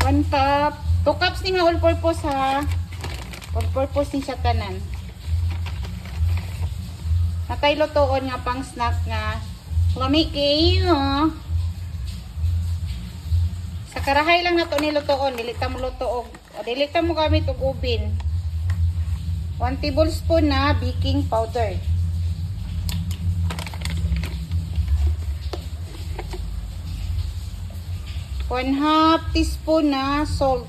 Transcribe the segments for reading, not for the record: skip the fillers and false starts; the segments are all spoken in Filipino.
1 cup. 2 cups ni nga all purpose ha. All purpose ni siya tanan. Natay lutoon nga pang snack nga. Lami kayo. Sa karahay lang na to nilutoon. Dilita mo lutoog. O dilita mo gamit og ubin. 1 tablespoon na baking powder. 1/2 teaspoon na salt.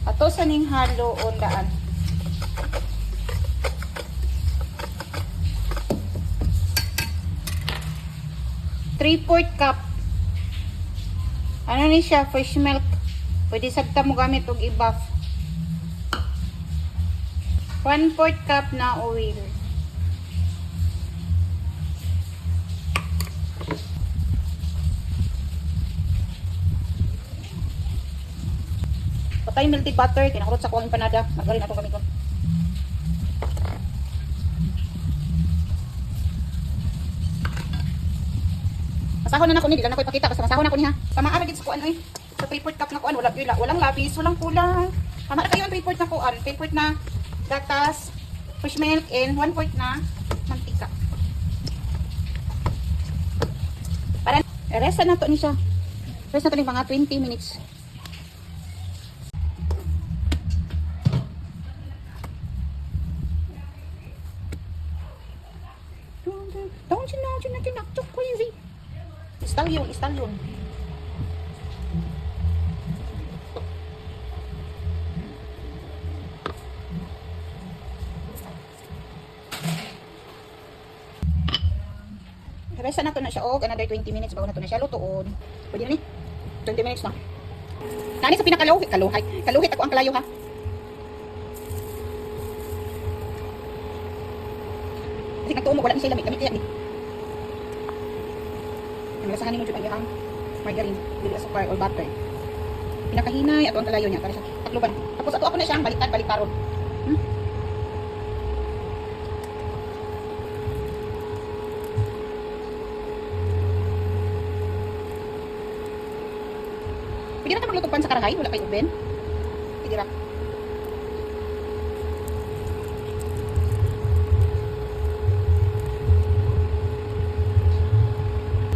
Ato sa ning halo o daan. Three-fourth cup. Ano ni siya? Fresh milk. Pwede sabta mo gamit og i-buff. 1/4 cup na oil. Patay melted butter. Kinakurot sa kuwang empanada. Magaling ako gamit ko. Masahon na ako ni, di lang ako ipakita basta masahon na ako ni ha. Tama ara gid sa kuan oy. Sa 3/4 cup na kuan walang labis, walang kulang. Tama ra kayo ang 3/4 na kuan, 3/4 na gatas, fresh milk and 1/4 na mantika. Para rest na to ni siya. Rest na to ni mga 20 minutes. Don't you know you're not too crazy? Stallion. Resa na to na siya og another 20 minutes bago na to na siya lutoon. Pwede na ni. 20 minutes na. Nani sa pinakaluhit ako ang kalayo ha. Kasi nagtuon mo wala ni siya lamig kaya ni. Malasahan mo jud ang iyang margarine, dili sukar or butter. Pinakahinay ato ang kalayo niya para siya takloban. Tapos ato ako na siyang baliktad-baliktaron. Pwede na magluto pan sa karahay, wala kay oven. Pwede ra.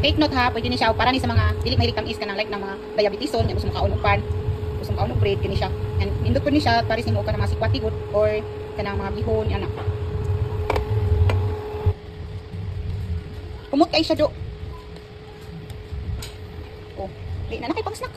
Take note ha, pwede ni siya para ni sa mga dili mahilig tamis ka ng like ng mga diabetison, gusto mo kaunog pan, gusto mo kaunog bread kani siya. And nindot po ni siya para sa ka ng mga sikwati good or kanang mga bihon ana. Kumot kay siya do. Oh, di na kay pang snack.